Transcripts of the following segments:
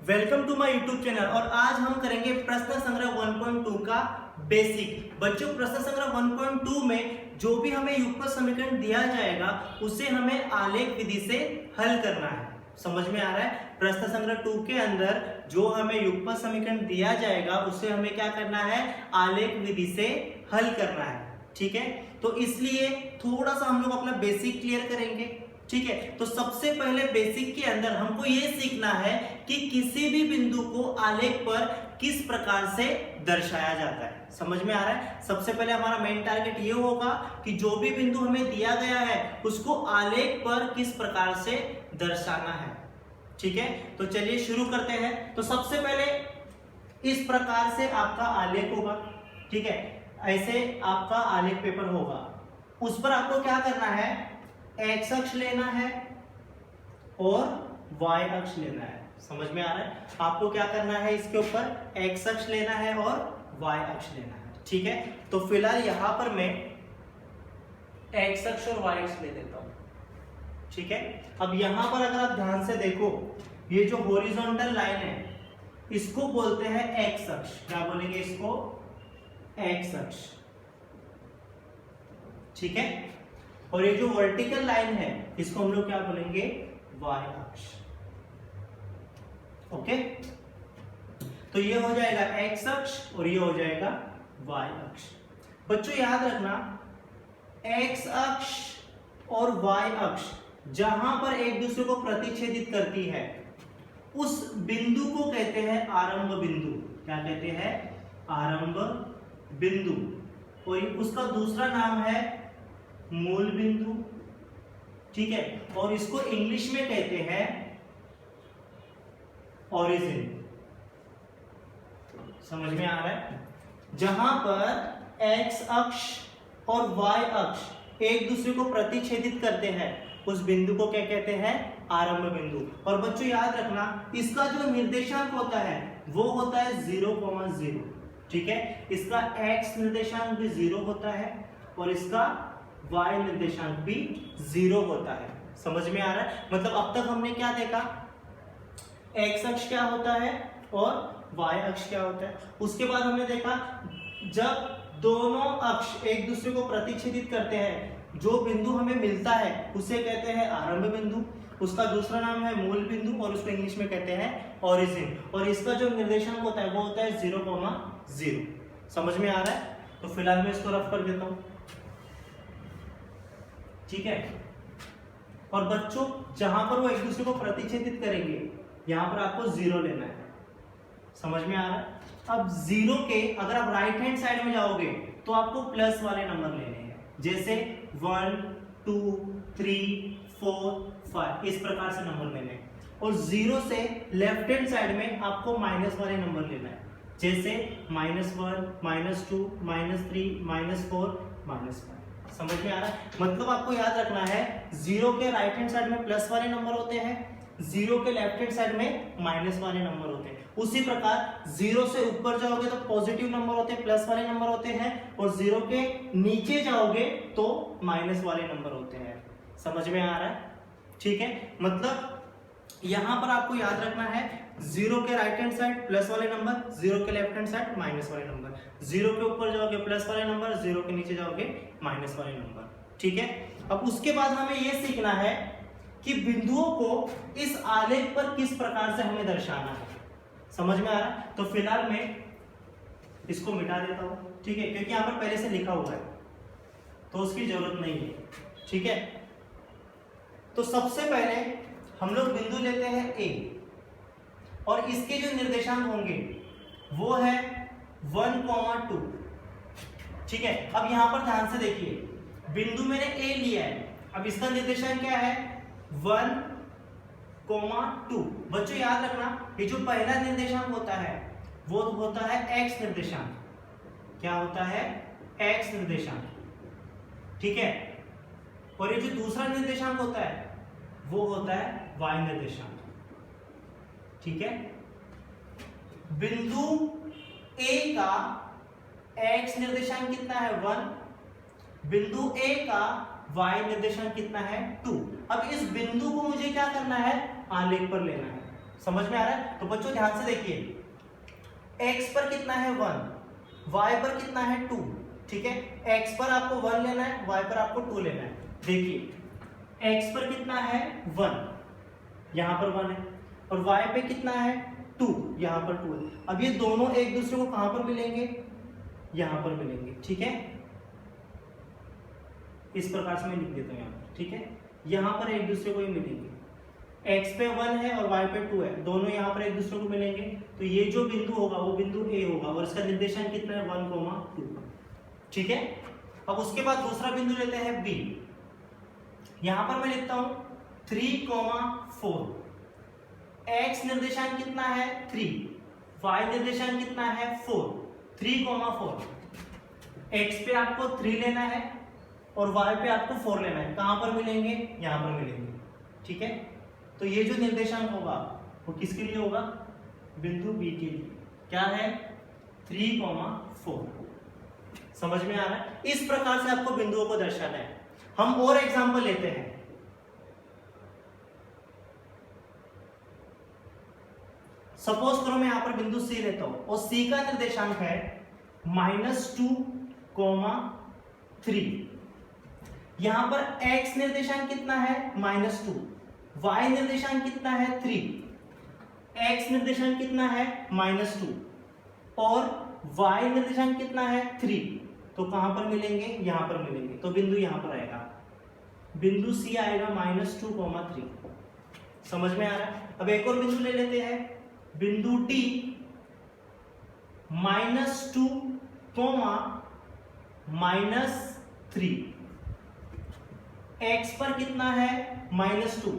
Welcome to my YouTube channel. और आज हम करेंगे प्रश्न संग्रह 1.2 का बेसिक। बच्चों, प्रश्न संग्रह 1.2 में जो भी हमें युगपत समीकरण दिया जाएगा उसे हमें आलेख विधि से हल करना है। समझ में आ रहा है? प्रश्न संग्रह 2 के अंदर जो हमें युगपत समीकरण दिया जाएगा उसे हमें क्या करना है? आलेख विधि से हल करना है। ठीक है, तो इसलिए थोड़ा सा हम लोग अपना बेसिक क्लियर करेंगे। ठीक है, तो सबसे पहले बेसिक के अंदर हमको ये सीखना है कि किसी भी बिंदु को आलेख पर किस प्रकार से दर्शाया जाता है। समझ में आ रहा है? सबसे पहले हमारा मेन टारगेट ये होगा कि जो भी बिंदु हमें दिया गया है उसको आलेख पर किस प्रकार से दर्शाना है। ठीक है, तो चलिए शुरू करते हैं। तो सबसे पहले इस प्रकार से आपका आलेख होगा। ठीक है, ऐसे आपका आलेख पेपर होगा। उस पर आपको क्या करना है? एक्स अक्ष लेना है और वाई अक्ष लेना है। समझ में आ रहा है? आपको क्या करना है? इसके ऊपर एक्स अक्ष लेना है और वाई अक्ष लेना है। ठीक है, तो फिलहाल यहां पर मैं एक्स अक्ष और वाई अक्ष ले देता हूं। ठीक है, अब यहां पर अगर आप ध्यान से देखो, ये जो हॉरिजॉन्टल लाइन है इसको बोलते हैं एक्स अक्ष। क्या बोलेंगे इसको? एक्स अक्ष। ठीक है, और ये जो वर्टिकल लाइन है इसको हम लोग क्या बोलेंगे? वाई अक्ष। ओके, तो ये हो जाएगा एक्स अक्ष और ये हो जाएगा वाई अक्ष। बच्चों याद रखना, एक्स अक्ष और वाई अक्ष जहां पर एक दूसरे को प्रतिच्छेदित करती है उस बिंदु को कहते हैं आरंभ बिंदु। क्या कहते हैं? आरंभ बिंदु। और उसका दूसरा नाम है मूल बिंदु। ठीक है, और इसको इंग्लिश में कहते हैं ओरिजिन। समझ में आ रहा है? जहां पर एक्स अक्ष और वाई अक्ष एक दूसरे को प्रतिच्छेदित करते हैं उस बिंदु को क्या कहते हैं? आरंभ बिंदु। और बच्चों याद रखना, इसका जो निर्देशांक होता है वो होता है 0,0। ठीक है, इसका एक्स निर्देशांक भी 0 होता है और इसका y निर्देशांक भी 0 होता है। समझ में आ रहा है? मतलब अब तक हमने क्या देखा? x अक्ष क्या होता है और y अक्ष क्या होता है। उसके बाद हमने देखा जब दोनों अक्ष एक दूसरे को प्रतिच्छेदित करते हैं जो बिंदु हमें मिलता है उसे कहते हैं आरंभ बिंदु। उसका दूसरा नाम है मूल बिंदु और उसको इंग्लिश में कहते हैं ओरिजिन। और इसका जो निर्देशांक होता है वो होता है 0,0। समझ में आ रहा है? तो फिलहाल मैं इसको रफ कर देता हूं। ठीक है, और बच्चों जहां पर वो एक दूसरे को प्रतिच्छेदित करेंगे यहां पर आपको 0 लेना है। समझ में आ रहा है? अब 0 के अगर आप राइट हैंड साइड में जाओगे तो आपको प्लस वाले नंबर लेने हैं, जैसे 1 2 3 4 5 इस प्रकार से नंबर लेने हैं। और 0 से लेफ्ट हैंड साइड में आपको माइनस वाले नंबर लेना है, जैसे -1 -2 -3 -4 -5। समझ में आ रहा है? मतलब आपको याद रखना है 0 के राइट हैंड साइड में प्लस वाले नंबर होते हैं, 0 के लेफ्ट हैंड साइड में माइनस वाले नंबर होते हैं। उसी प्रकार 0 से ऊपर जाओगे तो पॉजिटिव नंबर होते हैं, प्लस वाले नंबर होते हैं, और 0 के नीचे जाओगे तो माइनस वाले नंबर होते हैं। समझ में आ रहा है? ठीक है, मतलब यहां पर आपको याद रखना है 0 के राइट हैंड साइड प्लस वाले नंबर, 0 के लेफ्ट हैंड साइड माइनस वाले नंबर, 0 के ऊपर जाओगे प्लस वाले नंबर, 0 के नीचे जाओगे माइनस वाले नंबर। ठीक है, अब उसके बाद हमें यह सीखना है कि बिंदुओं को इस आलेख पर किस प्रकार से हमें दर्शाना है। समझ में आ रहा है? तो फिलहाल मैं इसको मिटा देता हूं। ठीक है, क्योंकि यहां पर पहले से लिखा हुआ है तो उसकी जरूरत नहीं है। ठीक है, तो सबसे पहले हम लोग बिंदु लेते हैं ए और इसके जो निर्देशांक होंगे वो है 1,2। ठीक है, अब यहां पर ध्यान से देखिए, बिंदु मैंने ए लिया है, अब इसका निर्देशांक क्या है? 1,2। बच्चों याद रखना, ये जो पहला निर्देशांक होता है वो होता है एक्स निर्देशांक। क्या होता है? एक्स निर्देशांक। ठीक है, और ये जो दूसरा निर्देशांक होता है वो होता है y निर्देशांक। ठीक है, बिंदु A का x निर्देशांक कितना है? 1। बिंदु A का y निर्देशांक कितना है? 2। अब इस बिंदु को मुझे क्या करना है? आलेख पर लेना है। समझ में आ रहा है? तो बच्चों ध्यान से देखिए, x पर कितना है 1, y पर कितना है 2, ठीक है। x पर आपको 1 लेना है, y पर आपको 2 लेना है। देखिए x पर कितना है 1, यहाँ पर 1 है, और y पे कितना है 2, यहाँ पर 2 है। अब ये दोनों एक दूसरे को कहां पर मिलेंगे, यहाँ पर मिलेंगे, ठीक है। इस प्रकार से मैं लिख देता हूँ यहाँ पर, ठीक है। यहाँ पर एक दूसरे को ही मिलेंगे, x पे 1 है और y पे 2 है, दोनों यहाँ पर एक दूसरे को मिलेंगे। तो ये जो बिंदु होगा वो बिंदु A होगा, और इसका निर्देशांक कितना है 1, 2, ठीक है। अब उसके बाद दूसरा बिंदु लेते हैं B। यहाँ पर मैं लिखता हूँ 3, 4। x निर्देशांक कितना है 3, y निर्देशांक कितना है 4, 3, 4। x पे आपको 3 लेना है और y पे आपको 4 लेना है। कहां पर मिलेंगे, यहां पर मिलेंगे, ठीक है। तो ये जो निर्देशांक होगा वो किसके लिए होगा, बिंदु B के लिए। क्या है 3, 4। समझ में आ रहा है? इस प्रकार से आपको बिंदुओं को दर्शाना है। हम और एग्जांपल लेते हैं। सपोज करो मैं यहां पर बिंदु C लेता हूं और C का निर्देशांक है -2, 3। यहां पर x निर्देशांक कितना है -2, y निर्देशांक कितना है 3, x निर्देशांक कितना है -2 और y निर्देशांक कितना है 3। तो कहां पर मिलेंगे, यहां पर मिलेंगे। तो बिंदु यहां पर आएगा, बिंदु C आएगा -2, 3। समझ में आ रहा है? अब एक और बिंदु ले लेते हैं, बिंदु D -2, -3। x पर कितना है -2,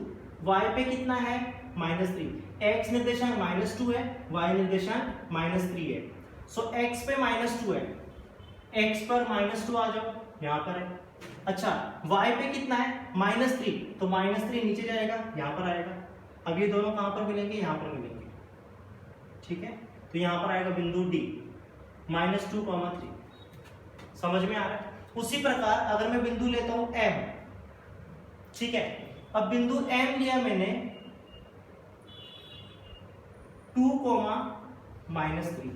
y पे कितना है -3। x निर्देशांक -2 है, y निर्देशांक -3 है। सो x पे -2 है, x पर -2 आ जाओ, यहां पर है। अच्छा y पे कितना है -3, तो -3 नीचे जाएगा, यहां पर आएगा। अब ये दोनों कहां पर मिलेंगे, यहां पर मिलेंगे, ठीक है। तो यहां पर आएगा बिंदु D -2, 3। समझ में आ रहा है? उसी प्रकार अगर मैं बिंदु लेता हूं M, ठीक है। अब बिंदु M लिया मैंने 2, -3।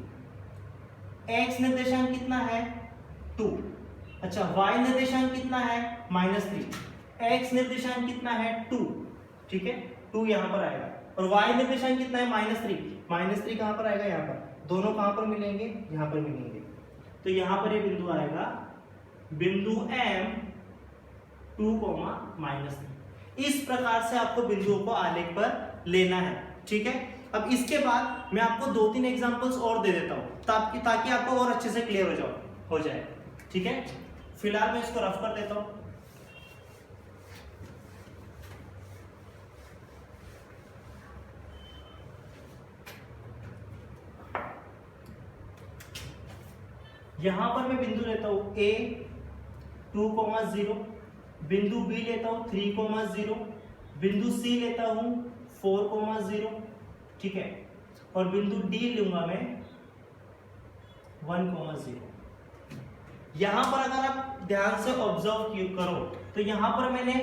x निर्देशांक कितना है 2। अच्छा y निर्देशांक कितना है -3, x निर्देशांक कितना है 2, ठीक है। 2 यहां पर आएगा और y निर्देशांक कितना है -3 कहां पर आएगा, यहां पर। दोनों कहां पर मिलेंगे, यहां पर मिलेंगे। तो यहां पर ये बिंदु आएगा बिंदु M 2, -3। इस प्रकार से आपको बिंदुओं को आलेख पर लेना है, ठीक है। अब इसके बाद मैं आपको 2-3 एग्जांपल्स और दे देता हूं ताकि आपको और अच्छे से क्लियर हो जाए, ठीक है। फिलहाल मैं इसको रफ कर देता हूं। यहां पर मैं बिंदु लेता हूं A 2, 0, बिंदु B लेता हूं 3, 0, बिंदु C लेता हूं 4, 0, ठीक है। और बिंदु D लूंगा मैं 1, 0। यहां पर अगर आप ध्यान से ऑब्जर्व करो तो यहां पर मैंने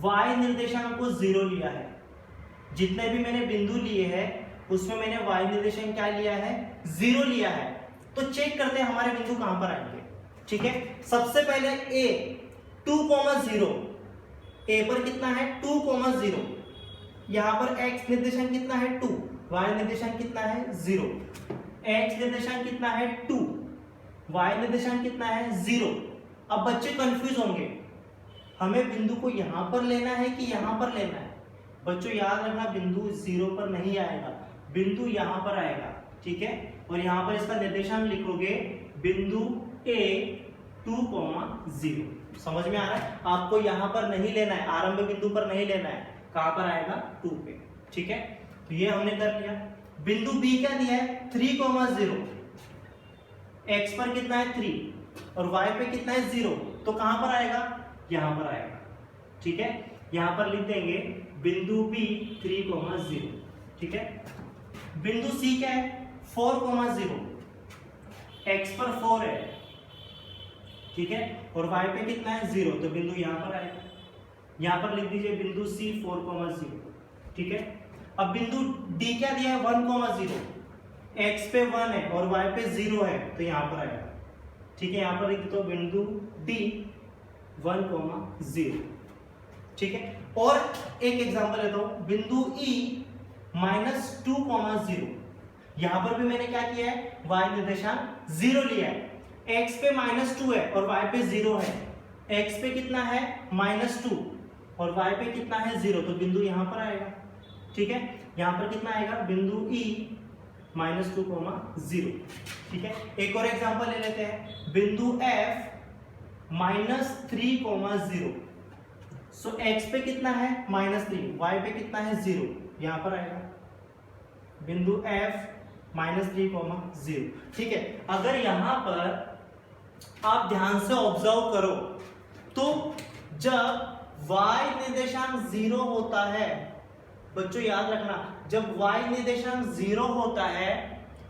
y निर्देशांक को 0 लिया है। जितने भी मैंने बिंदु लिए हैं उसमें मैंने y निर्देशांक क्या लिया है, 0 लिया है। तो चेक करते हैं हमारे बिंदु कहां पर आएंगे, ठीक है। सबसे पहले A 2, 0, A पर कितना है 2, 0। यहां पर x निर्देशांक कितना है 2, y निर्देशांक कितना है 0। x निर्देशांक कितना है 2, y निर्देशांक कितना है 0। अब बच्चे कंफ्यूज होंगे, हमें बिंदु को यहां पर लेना है कि यहां पर लेना है। बच्चों याद रखना, बिंदु 0 पर नहीं आएगा, बिंदु यहां पर आएगा, ठीक है। और यहां पर इसका निर्देशांक लिखोगे बिंदु A 2, 0। समझ में आ रहा है? आपको यहां पर नहीं लेना है, आरंभ बिंदु पर नहीं लेना है। कहां पर आएगा 2 पे, ठीक है। तो ये हमने कर लिया। बिंदु B क्या दिया है 3, 0। x पर कितना है 3 और y पे कितना है 0। तो कहां पर आएगा, यहां पर आएगा, ठीक है। यहां पर लिख देंगे बिंदु B 3, 0, ठीक है। बिंदु C क्या है 4, 0, x पर 4 है, ठीक है। और y पे कितना है 0, तो बिंदु यहां पर आएगा। यहां पर लिख दीजिए बिंदु C 4, 0, ठीक है। अब बिंदु डी क्या दिया है 1,0, एक्स पे 1 है और वाई पे 0 है तो यहाँ पर आएगा। ठीक है, यहाँ पर लिख दो बिंदु डी 1,0। ठीक है, और एक एग्जांपल लेता हूं, बिंदु ई -2,0। यहां पर भी मैंने क्या किया है, y निर्देशांक 0 लिया है। x पे -2 है और y पे 0 है। x पे कितना है -2 और y पे कितना है 0, तो बिंदु यहां पर आएगा। ठीक है, यहां पर कितना आएगा, बिंदु E -2,0। ठीक है, एक और एग्जांपल ले लेते हैं, बिंदु F -3,0। सो x पे कितना है -3, y पे कितना है 0, यहां पर आएगा बिंदु F -3,0। ठीक है, अगर यहां पर आप ध्यान से ऑब्जर्व करो तो जब y निर्देशांक 0 होता है, बच्चों याद रखना, जब y निर्देशांक 0 होता है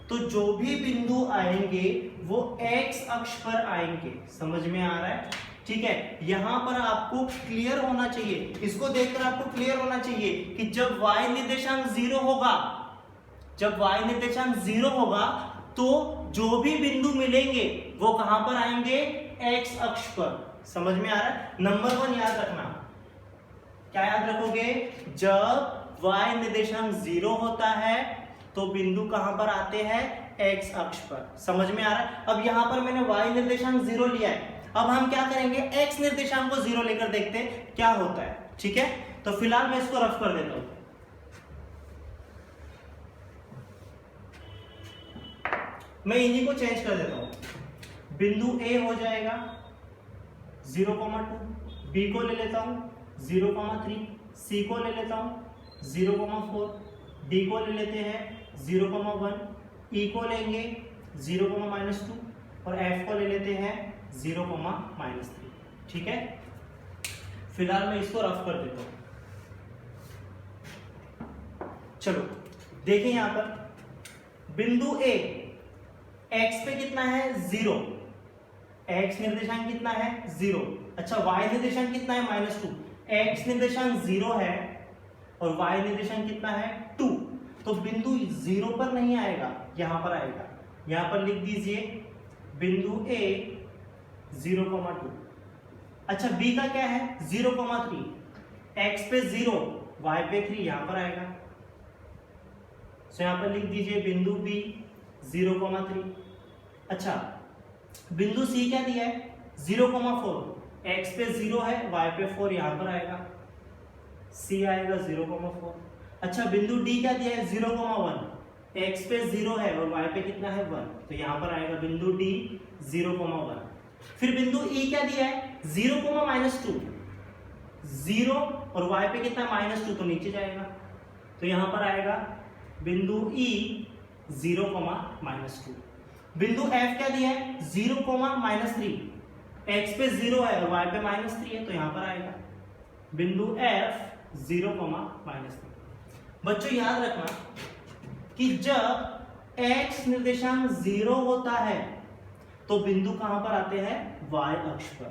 तो जो भी बिंदु आएंगे वो x अक्ष पर आएंगे। समझ में आ रहा है? ठीक है, यहां पर आपको क्लियर होना चाहिए, इसको देखकर आपको क्लियर होना चाहिए कि जब y निर्देशांक 0 होगा, जब y निर्देशांक 0 होगा तो जो भी बिंदु मिलेंगे वो कहां पर आएंगे, x अक्ष पर। समझ में आ रहा है? नंबर 1 याद रखना, क्या याद रखोगे, जब y निर्देशांक 0 होता है तो बिंदु कहां पर आते हैं, x अक्ष पर। समझ में आ रहा है? अब यहां पर मैंने y निर्देशांक 0 लिया है, अब हम क्या करेंगे, x निर्देशांक को 0 लेकर देखते हैं क्या होता है। ठीक है, तो फिलहाल मैं इसको रफ कर देता हूं। मैं इन्हीं को चेंज कर देता हूं, बिंदु A हो जाएगा 0,2, B को ले लेता हूं 0,3, C को ले लेता हूं 0,4, D को ले लेते हैं 0,1, E को लेंगे 0,-2 और F को ले लेते हैं 0,-3। ठीक है, फिलहाल मैं इसको रफ कर देता हूं। चलो देखिए, यहां पर बिंदु A x पे कितना है 0, x निर्देशांक कितना है 0। अच्छा, y निर्देशांक कितना है -2, x निर्देशांक 0 है और y निर्देशांक कितना है 2, तो बिंदु 0 पर नहीं आएगा, यहां पर आएगा। यहां पर लिख दीजिए बिंदु A 0,2। अच्छा, B का क्या है 0,3, x पे 0, y पे 3, यहां पर आएगा। सो यहां पर लिख दीजिए बिंदु B 0,3। अच्छा, बिंदु C क्या दिया है 0,4, x पे 0 है, y पे 4, यहां पर आएगा, C आएगा 0,4। अच्छा, बिंदु D क्या दिया है 0,1, x पे 0 है और y पे कितना है 1, तो यहां पर आएगा बिंदु D 0,1। फिर बिंदु E क्या दिया है 0,-2, 0 और y पे कितना -2, तो नीचे जाएगा, तो यहां पर आएगा बिंदु E 0,-2। बिंदु F क्या दिया है 0,-3, x पे 0 है और y पे -3 है, तो यहां पर आएगा बिंदु F 0,-3। बच्चों याद रखना कि जब x निर्देशांक 0 होता है तो बिंदु कहां पर आते हैं, y अक्ष पर,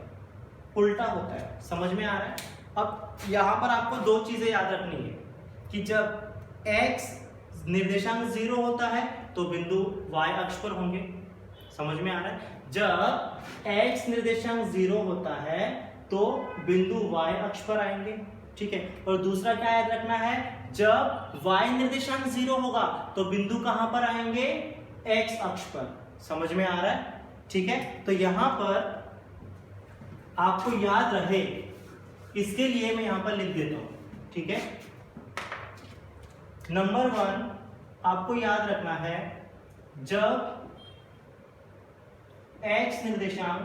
उल्टा होता है। समझ में आ रहा है? अब यहां पर आपको दो चीजें याद रखनी है कि जब x निर्देशांक 0 होता है तो बिंदु y अक्ष पर होंगे। समझ में आ रहा है? जब x निर्देशांक 0 होता है तो बिंदु y अक्ष पर आएंगे। ठीक है, और दूसरा क्या याद रखना है, जब y निर्देशांक 0 होगा तो बिंदु कहां पर आएंगे, x अक्ष पर। समझ में आ रहा है? ठीक है, तो यहां पर आपको याद रहे इसके लिए मैं यहां पर लिख देता हूं। ठीक है, नंबर 1 आपको याद रखना है, जब x निर्देशांक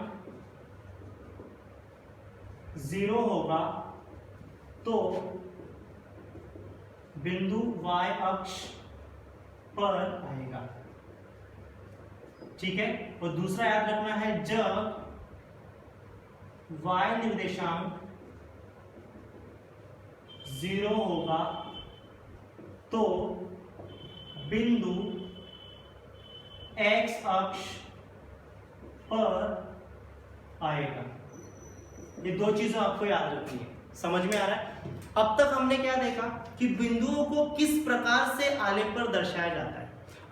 0 होगा तो बिंदु y अक्ष पर आएगा। ठीक है, और दूसरा याद रखना है, जब y निर्देशांक 0 होगा तो बिंदु x अक्ष पर आएगा। ये दो चीजें आपको याद रखनी है। समझ में आ रहा है? अब तक हमने क्या देखा कि बिंदुओं को किस प्रकार से आलेख पर दर्शाया जाता है।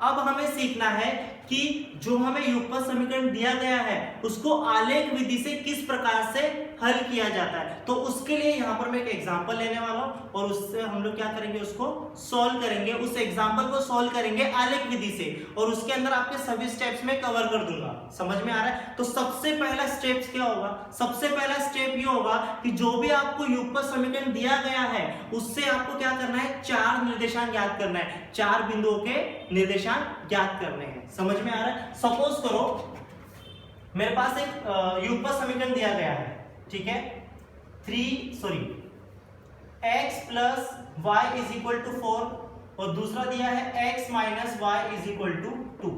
अब हमें सीखना है कि जो हमें युगपत समीकरण दिया गया है उसको आलेख विधि से किस प्रकार से हल किया जाता है। तो उसके लिए यहाँ पर मैं एक एग्जांपल लेने वाला हूँ और उससे हम लोग क्या करेंगे, उसको सॉल्व करेंगे, उस एग्जांपल को सॉल्व करेंगे आलेख विधि से, और उसके अंदर आपके सभी स्टेप्स में कवर कर दूंगा। समझ में आ रहा है? तो सबसे पहला स्टेप क्या होगा? सबसे पहला स्टेप ये होगा कि जो भी आपको युगपत समीकरण दिया गया है उससे आपको क्या करना है, 4 निर्देशांक ज्ञात करना है, 4 बिंदुओं के निर्देशांक ज्ञात करने हैं। समझ में आ रहा है? सपोज करो मेरे पास एक युगपत समीकरण दिया गया है, ठीक है, x plus y is equal to 4 और दूसरा दिया है x minus y is equal to 2।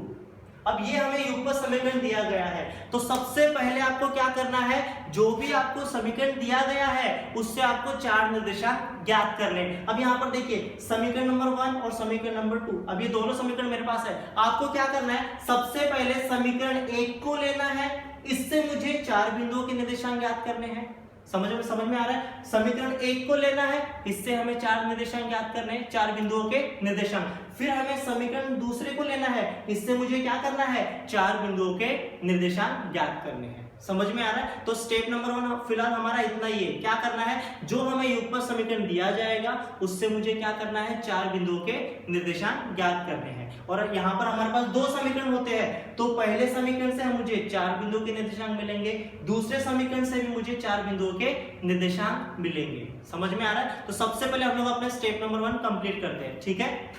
अब ये हमें युगपत समीकरण दिया गया है, तो सबसे पहले आपको क्या करना है, जो भी आपको समीकरण दिया गया है उससे आपको 4 निर्देशांक ज्ञात करने हैं। अब यहाँ पर देखिए समीकरण नंबर 1 और समीकरण नंबर 2, अब ये दोनों समीकरण मेरे पास है। आपको क्या करना है, सबसे पहले समीकरण 1 को लेना है, इससे मुझे 4 बिंदुओं के निर्देशांक ज्ञात करने हैं। समझ में आ रहा है? समीकरण 1 को लेना है, इससे हमें 4 निर्देशांक ज्ञात करने हैं, 4 बिंदुओं के निर्देशांक। फिर हमें समीकरण दूसरे को लेना है, इससे मुझे क्या करना है, 4 बिंदुओं के निर्देशांक ज्ञात करने हैं। समझ में आ रहा है? तो स्टेप नंबर 1 फिलहाल हमारा इतना ही है। क्या करना है, जो हमें युगपत समीकरण दिया जाएगा उससे मुझे क्या करना है, 4 बिंदुओं के निर्देशांक ज्ञात करने हैं। और यहाँ पर हमारे पास 2 समीकरण होते हैं, तो पहले समीकरण से मुझे 4 बिंदुओं के निर्देशांक मिलेंगे, दूसरे समीकरण से भी मुझे 4 बिंदुओं के निर्देशांक मिलेंगे। समझ में आ रहा है? तो सबसे पहले हम लोग अपने स्टेप नंबर 1 कंप्लीट करते हैं, ठीक है।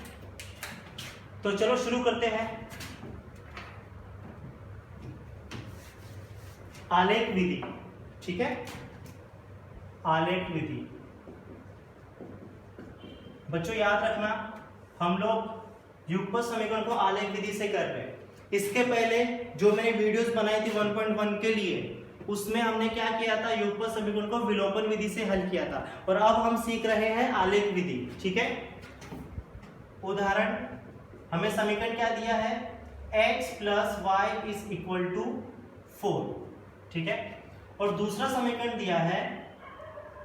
तो चलो शुरू करते हैं। आलेख विधि, ठीक है, आलेख विधि। बच्चों याद रखना, हम लोग युगपत समीकरण को आलेख विधि से कर रहे हैं। इसके पहले जो मैंने वीडियोस बनाई थी 1.1 के लिए, उसमें हमने क्या किया था, युगपत समीकरण को विलोपन विधि से हल किया था, और अब हम सीख रहे हैं आलेख विधि, ठीक है। उदाहरण, हमें समीकरण क्या दिया है, x plus y is equal to 4, ठीक है, और दूसरा समीकरण दिया है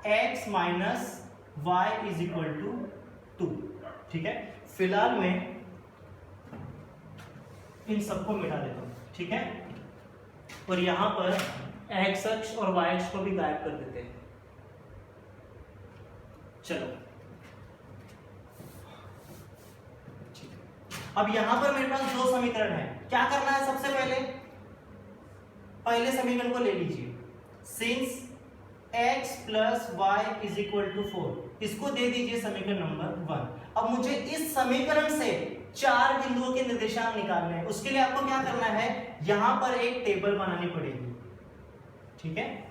x minus y is equal to 2, ठीक है। फिलहाल मैं इन सबको मिटा देता हूं, ठीक है, और यहां पर x अक्ष और y अक्ष को भी गायब कर देते हैं। चलो, अब यहां पर मेरे पास 2 समीकरण है। क्या करना है, सबसे पहले समीकरण को ले लीजिए, since x plus y is equal to 4, इसको दे दीजिए समीकरण नंबर 1। अब मुझे इस समीकरण से 4 बिंदुओं के निर्देशांक निकालने हैं। उसके लिए आपको क्या करना है, यहां पर एक टेबल बनानी पड़ेगी, ठीक है।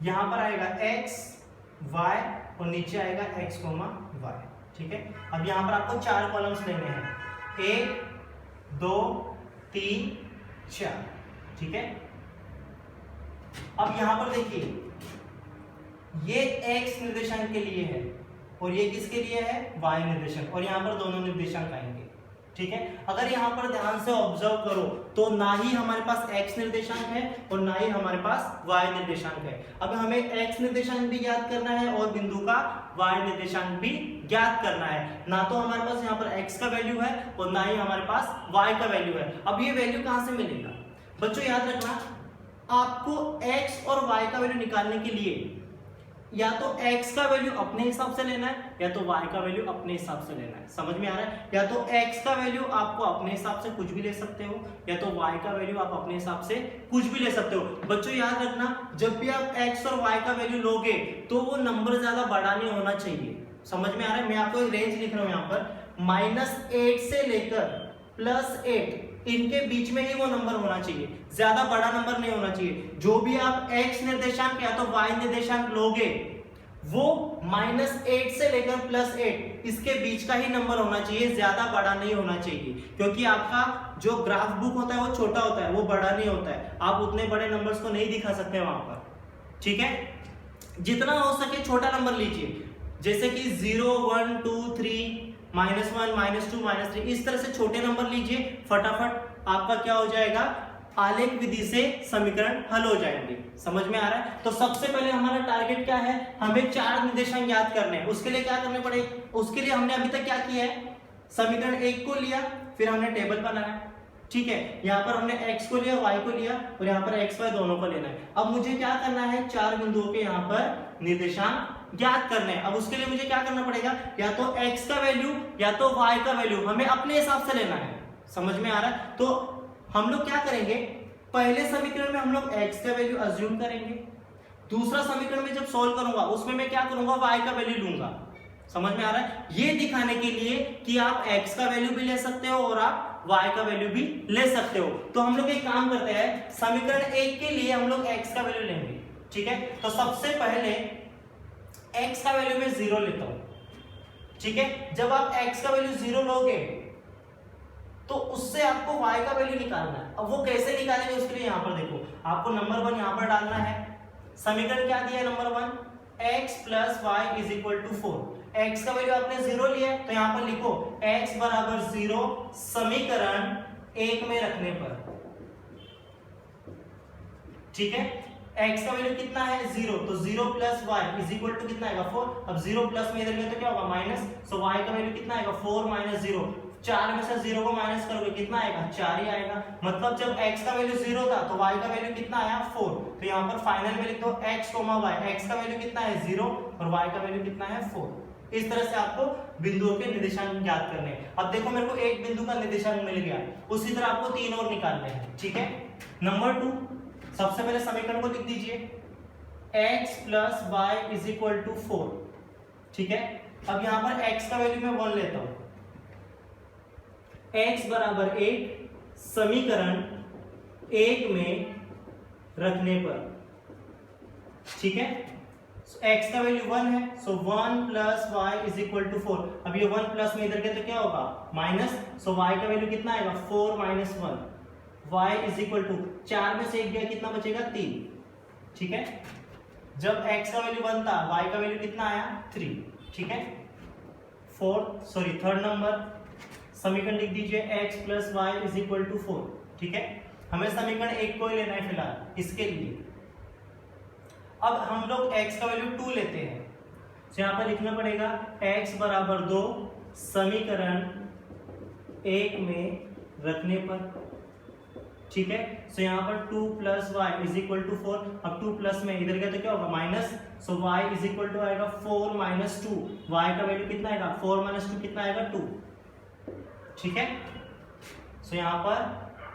यहां पर आएगा x y और नीचे आएगा x, y, ठीक है। अब यहां पर आपको 4 कॉलम्स लेने हैं, 1 2 3 4, ठीक है। अब यहां पर देखिए, ये x निर्देशांक के लिए है और ये किसके लिए है, y निर्देशांक, और यहां पर दोनों निर्देशांक आएंगे, ठीक है। अगर यहां पर ध्यान से ऑब्जर्व करो तो ना ही हमारे पास x निर्देशांक है और ना ही हमारे पास y निर्देशांक है। अब हमें x निर्देशांक भी ज्ञात करना है और बिंदु का y निर्देशांक भी ज्ञात करना है। ना तो हमारे पास यहाँ पर x का वैल्यू है और ना ही हमारे पास y का वैल्यू है। अब ये वैल्यू कहां से मिलेगा, बच्चों याद रखना, आपको x और y का वैल्यू निकालने के लिए या तो x का वैल्यू अपने हिसाब से लेना है या तो y का वैल्यू अपने हिसाब से लेना है। समझ में आ रहा है? या तो x का वैल्यू आपको अपने हिसाब से कुछ भी ले सकते हो या तो y का वैल्यू आप अपने हिसाब से कुछ भी ले सकते हो। बच्चों याद रखना, जब भी आप x और y का वैल्यू लोगे तो वो नंबर ज्यादा बड़ा नहीं होना चाहिए। समझ में आ रहा है? मैं आपको एक रेंज लिख रहा हूं यहाँ पर, -8 से लेकर +8 इनके बीच में ही वो नंबर होना चाहिए, ज्यादा बड़ा नंबर नहीं होना चाहिए। जो भी आप x निर्देशांक या तो y निर्देशांक लोगे वो -8 से लेकर +8 इसके बीच का ही नंबर होना चाहिए, ज्यादा बड़ा नहीं होना चाहिए, क्योंकि आपका जो ग्राफ बुक होता है वो छोटा होता है, वो बड़ा नहीं होता है। आप उतने बड़े नंबर्स को नहीं दिखा सकते वहां पर, ठीक है। जितना हो सके छोटा नंबर लीजिए, जैसे कि 0 1 2 3 -1 -2 -3, इस तरह से छोटे नंबर लीजिए। फटाफट आपका क्या हो जाएगा, आलेख विधि से समीकरण हल हो जाएंगे। समझ में आ रहा है? तो सबसे पहले हमारा टारगेट क्या है, हमें 4 निर्देशांक ज्ञात करने हैं। उसके लिए क्या करने पड़ेगा, उसके लिए हमने अभी तक क्या किया है, समीकरण 1 को लिया, फिर हमने टेबल बनाया, ठीक है। यहाँ पर हमने x को लिया, y को लिया, और यहाँ पर x y दोनों को लेना है। अब मुझे क्या करना है, 4 बिंदुओं के यहाँ पर निर्देशांक ज्ञात करने हैं। अब उसके लिए मुझे क्या करना पड़ेगा, या तो x का वैल्यू या तो y का वैल्यू हमें अपने हिसाब से लेना है। समझ में आ रहा है? तो हम लोग क्या करेंगे, पहले समीकरण में हम लोग x का वैल्यू अज्यूम करेंगे, दूसरा समीकरण में जब सॉल्व करूंगा उसमें मैं क्या करूंगा, y का वैल्यू लूंगा। समझ में आ रहा है? ये दिखाने के लिए कि आप x का वैल्यू भी ले सकते हो और आप y का वैल्यू भी ले सकते हो। तो हम लोग एक काम करते हैं, समीकरण 1 के लिए हम लोग x का वैल्यू लेंगे, ठीक है। तो सबसे पहले x का वैल्यू मैं 0 लेता हूं, ठीक है। जब आप x का वैल्यू 0 लोगे तो उससे आपको y का वैल्यू निकालना है। अब वो कैसे निकालेंगे, उसके लिए यहां पर देखो, आपको नंबर 1 यहां पर डालना है। समीकरण क्या दिया है, नंबर 1, x + y = 4। x का वैल्यू आपने 0 लिया है, तो यहां पर लिखो x = 0 समीकरण 1 में रखने पर, ठीक है। x का वैल्यू कितना है, 0, तो 0 + y = कितना आएगा, 4। अब 0 प्लस में इधर गया तो क्या होगा, माइनस, सो y का वैल्यू कितना आएगा, 4 - 0। 4 में से 0 को माइनस करोगे कितना आएगा, 4 ही आएगा। मतलब जब x का वैल्यू 0 था तो y का वैल्यू कितना आया, 4। तो यहाँ पर फाइनल में लिख दो x, y। x का वैल्यू कितना है, 0, और y का वैल्यू कितना है, 4। इस तरह से आपको बिंदुओं के निर्देशांक ज्ञात करने हैं। अब देखो मेरे को एक बिंदु का निर्देशांक मिल गया, उसी तरह आपको 3 और निकालने हैं, ठीक है। नंबर 2, सबसे पहले समीकरण को लिख दीजिए, x + y = 4, ठीक है। अब यहाँ पर x का वैल्यू मैं 1 लेता हूं, x = 1 समीकरण 1 में रखने पर, ठीक है। x का वैल्यू 1 है, सो 1 + y = 4। अब ये 1 प्लस में इधर गया तो क्या होगा, माइनस, सो y का वैल्यू कितना आएगा, 4 - 1। y = 4 में से 1 गया, कितना बचेगा, 3, ठीक है। जब x का वैल्यू 1 था, y का वैल्यू कितना आया, 3, ठीक है। थर्ड नंबर समीकरण लिख दीजिए, x + y = 4, ठीक है। हमें समीकरण 1 को ही लेना है फिलहाल इसके लिए। अब हम लोग x का वैल्यू 2 लेते हैं, तो यहाँ पर लिखना पड़ेगा x = 2 समीकरण 1 में रखने पर, ठीक है। सो यहाँ पर 2 + y = 4। अब 2 प्लस में इधर गया तो क्या होगा, माइनस, सो y = आएगा 4 - 2। y का वैल्यू कितना आएगा, 4 - 2 कितना आएगा, 2, ठीक है। सो यहाँ पर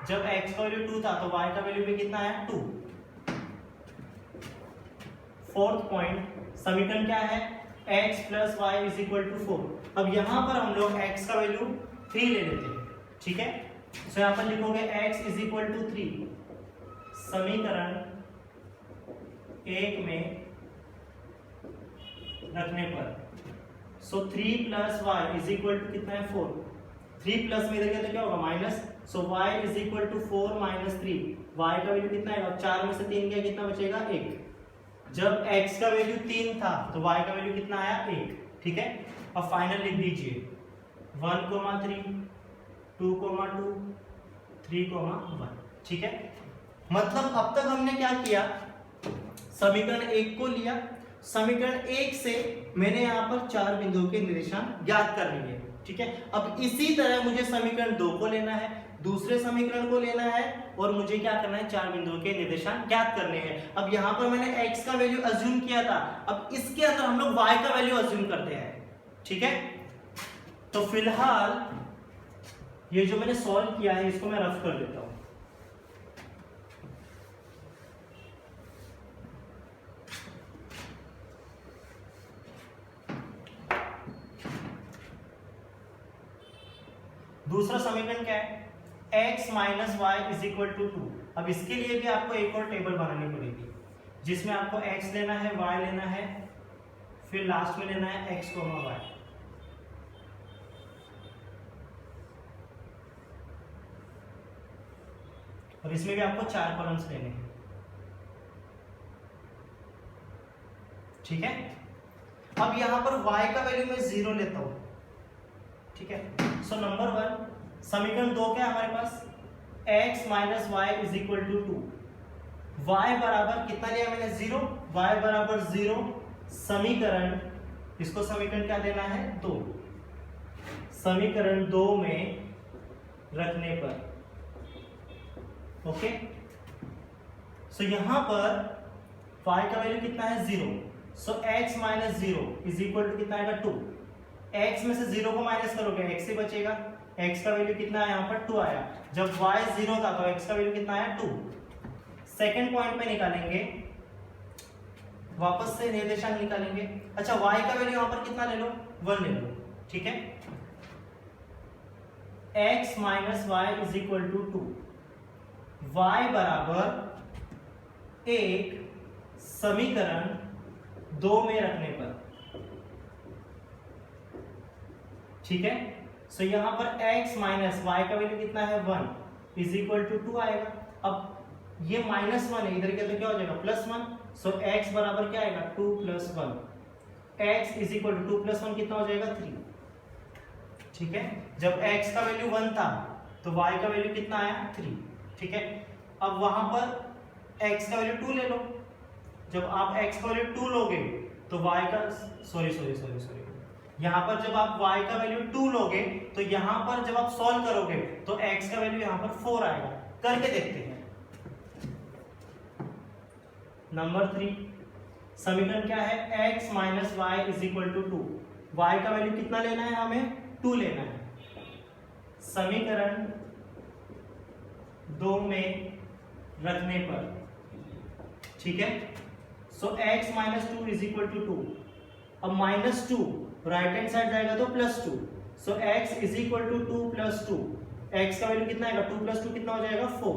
जब x का वैल्यू 2 था तो y का वैल्यू भी कितना आया, 2। फोर्थ पॉइंट, समीकरण क्या है, x + y = 4। अब यहाँ पर हम लोग x का वैल्यू 3 ले लेते हैं, ठीक है। तो यहाँ पर लिखोगे x = 3 समीकरण 1 में रखने पर, सो 3 + y = कितना है, 4। 3 प्लस में इधर गया तो क्या होगा, माइनस, सो y = 4 - 3। y का वैल्यू कितना आएगा, 4 में से 3 गया, कितना बचेगा, 1। जब x का वैल्यू 3 था तो y का वैल्यू कितना आया, 1, ठीक है। अब फाइनल लिख दीजिए 1, 3, 2, 2, 3, 1, ठीक है। मतलब अब तक हमने क्या किया, समीकरण 1 को लिया, समीकरण 1 से मैंने यहाँ पर 4 बिंदुओं के निर्देशांक ज्ञात कर लिए, ठीक है। अब इसी तरह मुझे समीकरण 2 को लेना है, दूसरे समीकरण को लेना है, और मुझे क्या करना है, 4 बिंदुओं के निर्देशांक ज्ञात करने हैं। अब यहाँ पर मैंने x का वैल्यू अज्यूम किया था, अब इसके अंदर हम लोग y का वैल्यू अज्यूम करते हैं, ठीक है। तो फिलहाल ये जो मैंने सॉल्व किया है इसको मैं रफ कर देता हूं। दूसरा समीकरण क्या है, x - y = 2। अब इसके लिए भी आपको एक और टेबल बनानी पड़ेगी, जिसमें आपको x लेना है, y लेना है, फिर लास्ट में लेना है x, y। और इसमें भी आपको 4 कॉलम्स लेने हैं, ठीक है। अब यहां पर y का वैल्यू मैं 0 लेता हूं, ठीक है। सो नंबर 1, समीकरण 2 क्या है हमारे पास, x minus y is equal to 2। y बराबर कितना लिया मैंने 0, y बराबर 0 समीकरण, इसको समीकरण क्या देना है 2, समीकरण 2 में रखने पर, ओके। सो यहां पर y का वैल्यू कितना है 0, so x minus 0 is equal to कितना आएगा 2। x में से 0 को माइनस करोगे x से बचेगा, x का वैल्यू कितना आया यहाँ पर 2 आया। जब y 0 था तो x का वैल्यू कितना आया 2। सेकंड पॉइंट पे निकालेंगे, वापस से निर्देशांक निकालेंगे। अच्छा y का वैल्यू यहाँ पर कितना ले लो 1 ले लो, ठीक है। x minus y is equal to 2, y बराबर एक समीकरण 2 में रखने पर, ठीक है। सो यहां पर x माइनस वाई का वैल्यू कितना है 1 इज इक्वल टू 2 आएगा। अब ये -1 है, इधर के तो क्या हो जाएगा +1, सो x बराबर क्या आएगा 2 + 1, x इज इक्वल टू 2 + 1 कितना हो जाएगा 3, ठीक है। जब x का वैल्यू 1 था तो y का वैल्यू कितना आया 3, ठीक है। अब वहां पर x का वैल्यू 2 ले लो, जब आप x का वैल्यू 2 लोगे तो y का सॉरी यहां पर जब आप y का वैल्यू 2 लोगे तो यहां पर जब आप सॉल्व करोगे तो x का वैल्यू यहां पर 4 आएगा। करके देखते हैं। नंबर 3 समीकरण क्या है x minus y is equal to 2, y का वैल्यू कितना लेना है हमें 2 लेना है, समीकरण 2 में रखने पर, ठीक है। So x minus 2 is equal to 2, अब -2 राइट हैंड साइड जाएगा तो +2, so x is equal to 2 + 2, x का वैल्यू कितना आएगा 2 + 2 कितना हो जाएगा 4।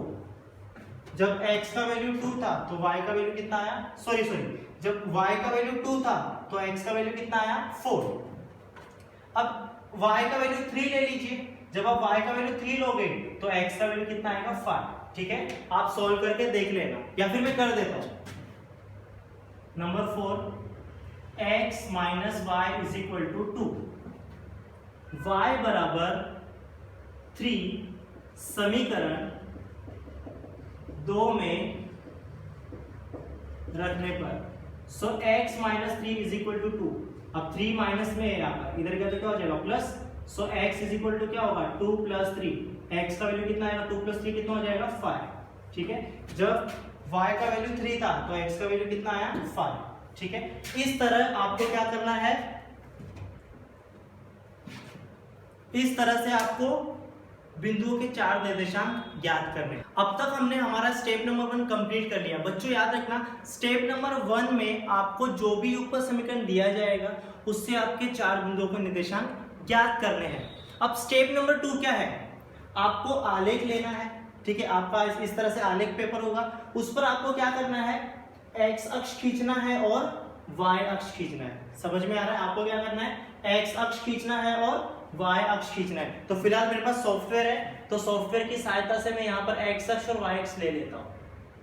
जब x का वैल्यू 2 था तो y का वैल्यू कितना आया, सॉरी जब y का वैल्यू 2 था तो x का वैल्यू कितना आया 4। अब y का वैल्यू 3 ले लीजिए, जब आप y का वैल्यू 3 लोगे तो x का वैल्यू कितना आएगा 5, ठीक है। आप सॉल्व करके देख लेना या फिर मैं कर देता हूं। Number 4 x minus y is equal to 2, y बराबर 3 समीकरण 2 में रखने पर, so x minus 3 is equal to 2, अब 3 माइनस में है यहाँ पर, इधर का तो क्या हो जाएगा plus, so x is equal to क्या होगा 2 + 3, x का वैल्यू कितना आएगा 2 + 3 कितना हो जाएगा 5, ठीक है। जब y का वैल्यू 3 था तो x का वैल्यू कितना आया 5, ठीक है। इस तरह आपको क्या करना है, इस तरह से आपको बिंदुओं के 4 निर्देशांक ज्ञात करने। अब तक हमने हमारा स्टेप नंबर 1 कंप्लीट कर लिया। बच्चों याद रखना स्टेप नंबर 1 में आपको जो भी ऊपर समीकरण दिया जाएगा उससे आपके 4 बिंदुओं के निर्देशांक ज्ञात करने हैं। अब स्टेप नंबर 2 क्या है, आपको आलेख लेना है, ठीक है। आपका इस तरह से आलेख पेपर होगा, उस पर आपको क्या करना है x अक्ष खींचना है और y अक्ष खींचना है। समझ में आ रहा है, आपको क्या करना है x अक्ष खींचना है और y अक्ष खींचना है। तो फिलहाल मेरे पास सॉफ्टवेयर है, तो सॉफ्टवेयर की सहायता से मैं यहाँ पर x अक्ष और y अक्ष ले लेता हूँ।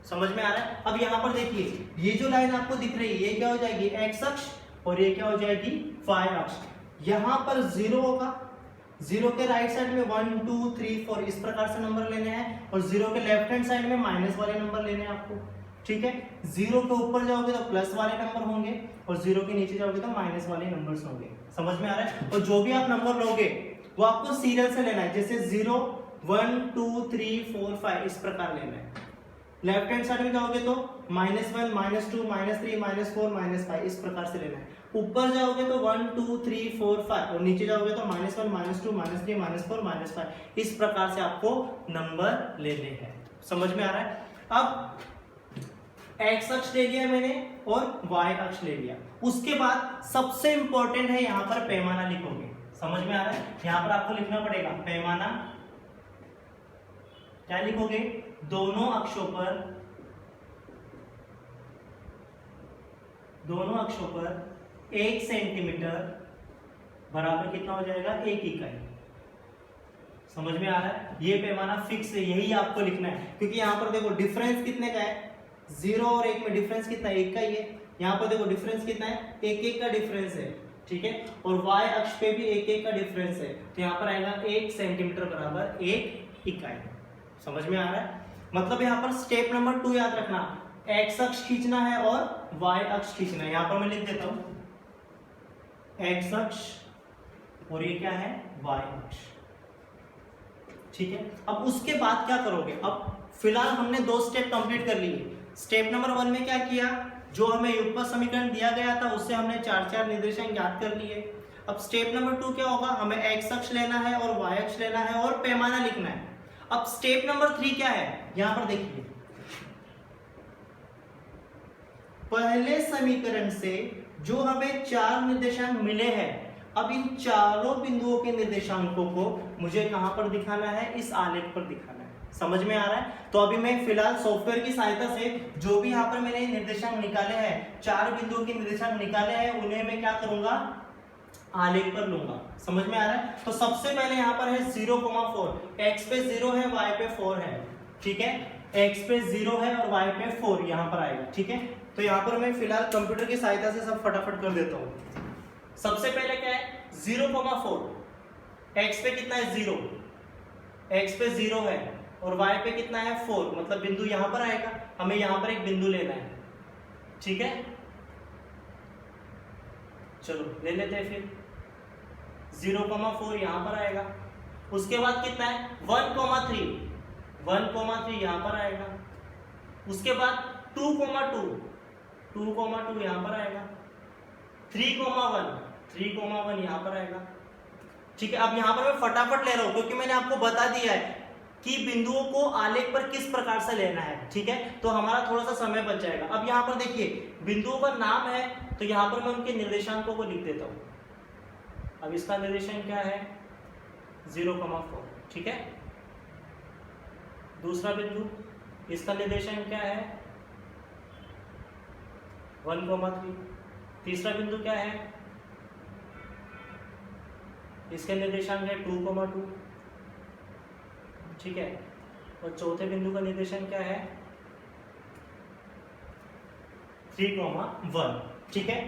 समझ में आ रहा है। अब यहाँ पर देखिए ये जो लाइन आपको दिख रही है ये क्या हो जाएगी x अक्ष और ये क्या हो जाएगी y अक्ष। यहाँ पर 0 होगा, 0 के राइट साइड में 1 2 3 4 इस प्रकार से नंबर लेने हैं और 0 के लेफ्ट हैंड साइड में माइनस वाले नंबर लेने हैं आपको, ठीक है। 0 के ऊपर जाओगे तो प्लस वाले नंबर होंगे और 0 के नीचे जाओगे तो माइनस वाले नंबर्स होंगे। समझ में आ रहा है। और जो भी आप नंबर लोगे वो आपको सीरियल से लेना है, जैसे 0 1 2 3 4 5 इस प्रकार लेना है। लेफ्ट हैंड साइड में जाओगे तो -1 -2 -3 -4 -5 इस प्रकार से लेना है। ऊपर जाओगे तो 1 2 3 4 5 और नीचे जाओगे तो -1 -2 -3 -4 -5 इस प्रकार से आपको नंबर लेने हैं। समझ में आ रहा है। अब x अक्ष ले लिया मैंने और y अक्ष ले लिया, उसके बाद सबसे इंपॉर्टेंट है यहाँ पर पैमाना लिखोगे। समझ में आ रहा है, यहाँ पर आपको लिखना पड़ेगा पैमाना। क्या लिखोगे, दोनों अक्षों पर 1 सेंटीमीटर बराबर कितना हो जाएगा 1 इकाई। समझ में आ रहा है, ये पैमाना फिक्स है, यही आपको लिखना है। क्योंकि यहाँ पर देखो डिफरेंस कितने का है, 0 और 1 में डिफरेंस कितना है 1 का ही है। यहाँ पर देखो डिफरेंस कितना है 1 का डिफरेंस है, ठीक है। और y अक्ष पे भी 1 का डिफरेंस है, तो यहाँ पर आएगा 1 सेंटीमीटर बराबर 1 इकाई। समझ में आ रहा है? मतलब यहाँ पर स्टेप नंबर 2 याद रखना, एक्स अक्ष खींचना है और वाई अक्ष खींचना है। यहाँ पर मैं लिख देता हूं एक्स अक्ष और ये क्या है, वाई अक्ष। ठीक है, अब उसके बाद क्या करोगे? अब फिलहाल हमने 2 स्टेप कंप्लीट कर लिए। स्टेप नंबर 1 में क्या किया, जो हमें युगपत समीकरण दिया गया था उससे हमने 4 निर्देशांक ज्ञात कर लिए। अब स्टेप नंबर 2 क्या होगा, हमें एक्स अक्ष लेना है और वाई अक्ष लेना है और पैमाना लिखना है। अब स्टेप नंबर 3 क्या है, यहां पर देखिए, पहले समीकरण से जो हमें 4 निर्देशांक मिले हैं, अब इन चारों बिंदुओं के निर्देशांकों को मुझे कहां पर दिखाना है, इस आलेख पर दिखाना है। समझ में आ रहा है? तो अभी मैं फिलहाल सॉफ्टवेयर की सहायता से जो भी यहाँ पर मैंने निर्देशांक निकाले हैं, 4 बिंदुओं के निर्देशांक निकाले हैं, उन्हें मैं क्या करूंगा, आलेख पर लूंगा। समझ में आ रहा है? तो सबसे पहले यहाँ पर है 0,4, एक्स पे 0 है, वाई पे 4 है। ठीक है, एक्स पे 0 है और वाई पे 4 यहाँ पर आएगा। ठीक है, तो यहाँ पर मैं फिलहाल कंप्यूटर की सहायता से सब फटाफट कर देता हूँ। सबसे पहले क्या है, 0,4, एक्स पे कितना है 0, एक्स पे 0 है और वाई पे कितना है 4, मतलब बिंदु यहां पर आएगा, हमें यहां पर एक बिंदु लेना है। ठीक है, चलो ले लेते हैं फिर, 0,4 यहां पर आएगा। उसके बाद कितना है 1,3, 1,3 यहां पर आएगा। उसके बाद 2,2, 2,2 यहां पर आएगा। 3,1, 3,1 यहां पर आएगा। ठीक है, अब यहां पर मैं फटाफट ले रहा हूं क्योंकि मैंने आपको बता दिया है कि बिंदुओं को आलेख पर किस प्रकार से लेना है। ठीक है, तो हमारा थोड़ा सा समय बच जाएगा। अब यहां पर देखिए, बिंदुओं का नाम है, तो यहां पर मैं उनके निर्देशांकों को लिख देता हूं। अब इसका निर्देशांक क्या है 0,4। ठीक है, दूसरा बिंदु, इसका निर्देशांक क्या है 1,3। तीसरा बिंदु क्या है, इसके निर्देशांक है 2,2। ठीक है, और चौथे बिंदु का निर्देशांक क्या है 3,1। ठीक है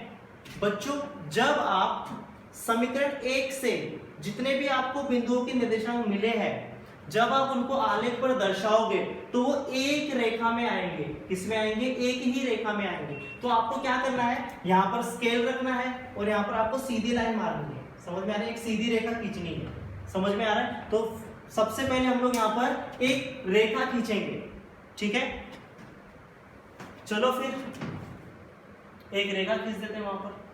बच्चों, जब आप समीकरण 1 से जितने भी आपको बिंदुओं के निर्देशांक मिले हैं, जब आप उनको आलेख पर दर्शाओगे तो वो एक रेखा में आएंगे। किसमें आएंगे, एक ही रेखा में आएंगे। तो आपको क्या करना है, यहाँ पर स्केल रखना है और यहाँ पर आपको सीधी लाइन मारनी है। समझ में आ रहा है, एक सीधी रेखा खींचनी है। समझ में आ रहा है? तो सबसे पहले हम लोग यहाँ पर एक रेखा खींचेंगे। ठीक है, चलो फिर एक रेखा खींच देते हैं वहां पर।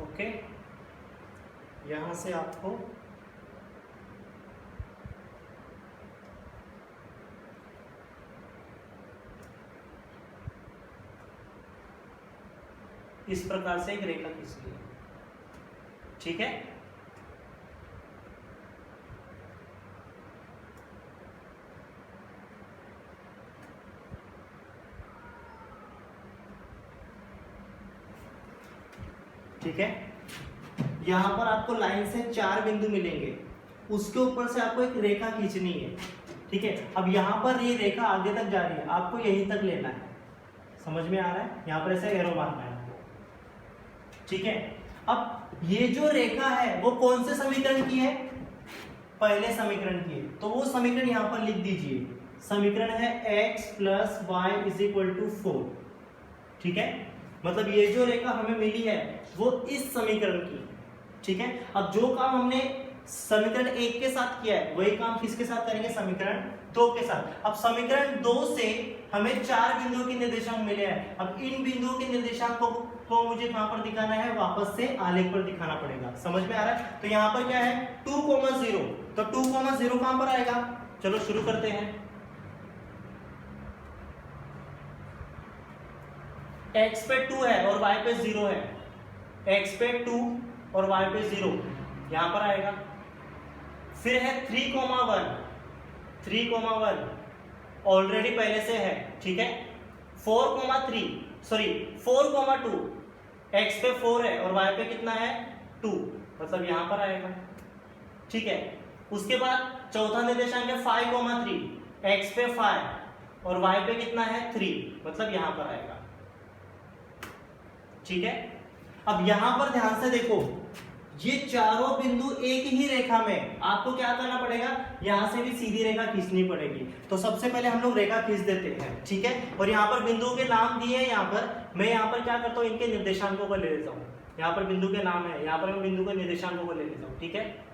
ओके, यहां से आपको इस प्रकार से एक रेखा खींचनी है। ठीक है, ठीक है, यहां पर आपको लाइन से 4 बिंदु मिलेंगे, उसके ऊपर से आपको एक रेखा खींचनी है। ठीक है, अब यहां पर ये रेखा आगे तक जा रही है, आपको यहीं तक लेना है। समझ में आ रहा है? यहां पर ऐसे एरो मारना है आपको। ठीक है, अब ये जो रेखा है वो कौन से समीकरण की है, पहले समीकरण की है, तो वो समीकरण यहां पर लिख दीजिए। समीकरण है x + y = 4। ठीक है, मतलब ये जो रेखा हमें मिली है वो इस समीकरण की। ठीक है, अब जो काम हमने समीकरण 1 के साथ किया है वही काम किसके साथ करेंगे, समीकरण 2 के साथ। अब समीकरण 2 से हमें 4 बिंदुओं के निर्देशांक मिले हैं। अब इन बिंदुओं के निर्देशांकों को मुझे कहां पर दिखाना है, वापस से आलेख पर दिखाना पड़ेगा। समझ में आ रहा है? तो यहां पर क्या है 2,0, तो 2,0 कहां पर आएगा, चलो शुरू करते हैं। x पे 2 है और y पे 0 है, x पे 2 और y पे 0 यहां पर आएगा। फिर है 3,1, 3,1 ऑलरेडी पहले से है। ठीक है, 4,2 x पे 4 है और y पे कितना है 2, मतलब यहां पर आएगा। ठीक है, उसके बाद चौथा निर्देशांक है 5,3, x पे 5 और y पे कितना है 3, मतलब यहां पर आएगा। ठीक है, अब यहां पर ध्यान से देखो, ये चारों बिंदु एक ही रेखा में, आपको क्या करना पड़ेगा, यहां से भी सीधी रेखा खींचनी पड़ेगी। तो सबसे पहले हम लोग रेखा खींच देते हैं। ठीक है, और यहाँ पर बिंदुओं के नाम दिए हैं। यहाँ पर मैं यहाँ पर क्या करता हूँ, इनके निर्देशांकों को ले लेता हूँ। यहाँ पर बिंदु के नाम है, यहाँ पर मैं बिंदु के निर्देशांकों को ले लेता हूँ। ठीक है,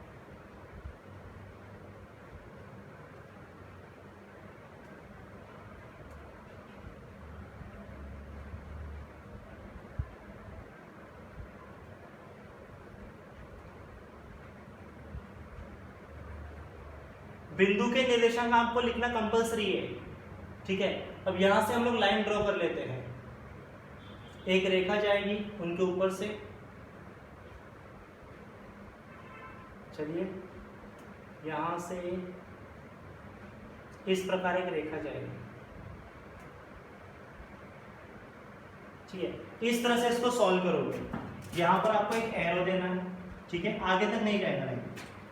बिंदु के निर्देशांक आपको लिखना कंपलसरी है। ठीक है, अब यहां से हम लोग लाइन ड्रॉ कर लेते हैं। एक रेखा जाएगी उनके ऊपर से, चलिए यहां से इस प्रकार एक रेखा जाएगी। ठीक है, इस तरह से इसको सॉल्व करोगे। यहां पर आपको एक एरो देना है। ठीक है, आगे तक नहीं जाएगा।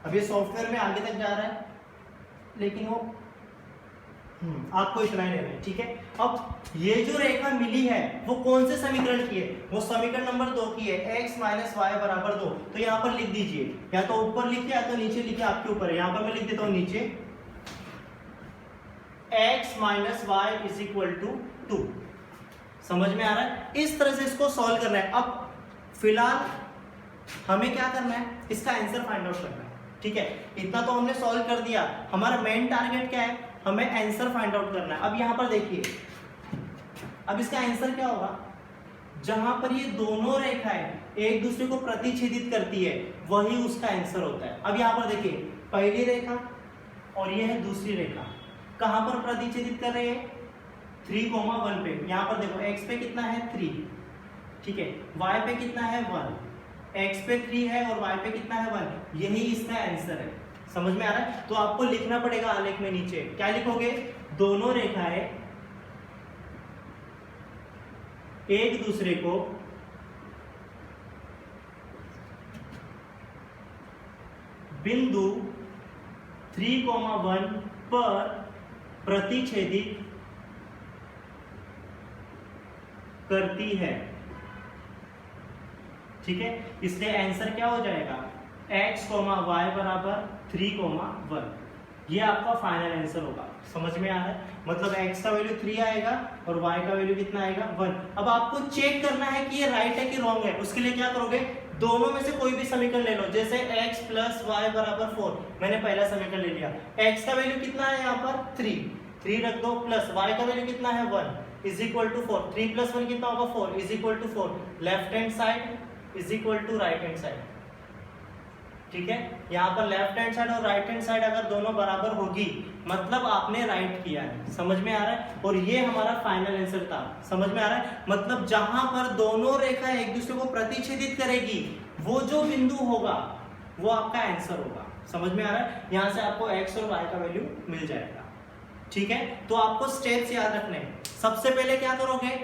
अब ये सॉफ्टवेयर में आगे तक जा रहा है, लेकिन वो आपको इतना ही लेना है। ठीक है, अब ये जो रेखा मिली है वो कौन से समीकरण की है, वो समीकरण नंबर 2 की है, x माइनस वाई बराबर 2। तो यहाँ पर लिख दीजिए, या तो ऊपर लिखिए या तो नीचे लिखिए, आपके ऊपर है। यहाँ पर मैं लिख देता हूँ नीचे x minus y is equal to 2। समझ में आ रहा है, इस तरह से इसको सॉल्व करना है। अब फिलहाल हमें क्या करना है, इसका आंसर फाइंड आउट करना है। ठीक है, इतना तो हमने सॉल्व कर दिया। हमारा मेन टारगेट क्या है, हमें आंसर फाइंड आउट करना है। अब यहां पर देखिए, अब इसका आंसर क्या होगा, जहां पर ये दोनों रेखाएं एक दूसरे को प्रतिच्छेदित करती है वही उसका आंसर होता है। अब यहां पर देखिए, पहली रेखा और ये है दूसरी रेखा, कहां पर प्रतिच्छेदित कर रहे हैं, 3,1 पे। यहां पर देखो x पे कितना है 3, ठीक है, y पे कितना है 1, x पे 3 है और y पे कितना है 1, यही इसका आंसर है। समझ में आ रहा है, तो आपको लिखना पड़ेगा आलेख में नीचे, क्या लिखोगे, दोनों रेखाएं एक दूसरे को बिंदु 3,1 पर प्रतिच्छेदित करती है। ठीक है, इसलिए आंसर क्या हो जाएगा, x, y बराबर 3,1। ये आपका फाइनल आंसर होगा। समझ में आ रहा है, मतलब x का वैल्यू 3 आएगा और y का वैल्यू कितना आएगा 1। अब आपको चेक करना है कि ये राइट है कि रॉन्ग है। उसके लिए क्या करोगे, दोनों में से कोई भी समीकरण ले लो। जैसे x प्लस वाई बराबर 4, मैंने पहला समीकरण ले लिया। x का वैल्यू कितना है यहाँ पर 3 रख दो, प्लस y का वैल्यू कितना है 1 इज इक्वल टू 4। 3 प्लस 1 कितना होगा 4 is equal to 4। Left hand side is equal to right hand side. ठीक है, यहाँ पर लेफ्ट हैंड साइड और राइट हैंड साइड अगर दोनों बराबर होगी मतलब आपने राइट किया है। समझ में आ रहा है, और ये हमारा फाइनल आंसर था। समझ में आ रहा है, मतलब जहां पर दोनों रेखा एक दूसरे को प्रतिच्छेदित करेगी वो जो बिंदु होगा वो आपका आंसर होगा। समझ में आ रहा है, यहाँ से आपको x और y का वैल्यू मिल जाएगा। ठीक है, तो आपको स्टेप्स याद रखने हैं। सबसे पहले क्या करोगे,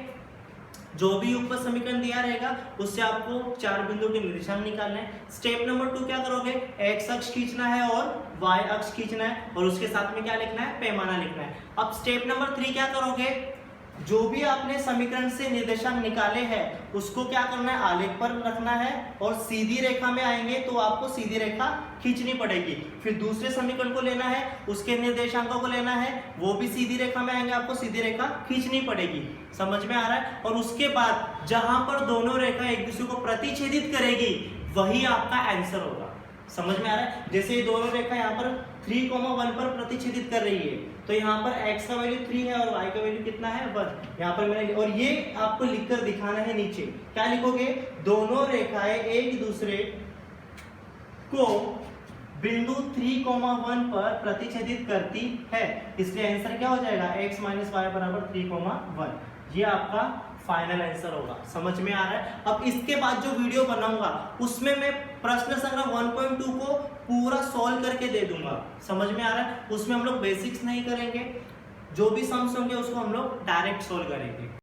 जो भी ऊपर समीकरण दिया रहेगा उससे आपको 4 बिंदु के निर्देशांक निकालने हैं। स्टेप नंबर 2 क्या करोगे, x अक्ष खींचना है और y अक्ष खींचना है और उसके साथ में क्या लिखना है, पैमाना लिखना है। अब स्टेप नंबर 3 क्या करोगे, जो भी आपने समीकरण से निर्देशांक निकाले हैं उसको क्या करना है, आलेख पर रखना है और सीधी रेखा में आएंगे तो आपको सीधी रेखा खींचनी पड़ेगी। फिर दूसरे समीकरण को लेना है, उसके निर्देशांकों को लेना है, वो भी सीधी रेखा में आएंगे, आपको सीधी रेखा खींचनी पड़ेगी। समझ में आ रहा है, और उसके बाद जहां पर दोनों रेखा एक दूसरे को प्रतिच्छेदित करेगी वही आपका आंसर होगा। समझ में आ रहा है, जैसे ये दोनों रेखा यहाँ पर 3,1 पर प्रतिच्छेदित कर रही है तो यहाँ पर x का वैल्यू 3 है और y का वैल्यू कितना है 1। यहाँ पर मैंने, और ये आपको लिखकर दिखाना है नीचे। क्या लिखोगे, दोनों रेखाएं एक दूसरे को बिंदु 3,1 पर प्रतिच्छेदित करती है, इसलिए आंसर क्या हो जाएगा, x माइनस वाई बराबर 3,1। ये आपका फाइनल आंसर होगा। समझ में आ रहा है, अब इसके बाद जो वीडियो बनाऊंगा उसमें मैं प्रश्न संग्रह 1.2 को पूरा सॉल्व करके दे दूंगा। समझ में आ रहा है, उसमें हम लोग बेसिक्स नहीं करेंगे, जो भी सम्स होंगे उसको हम लोग डायरेक्ट सॉल्व करेंगे।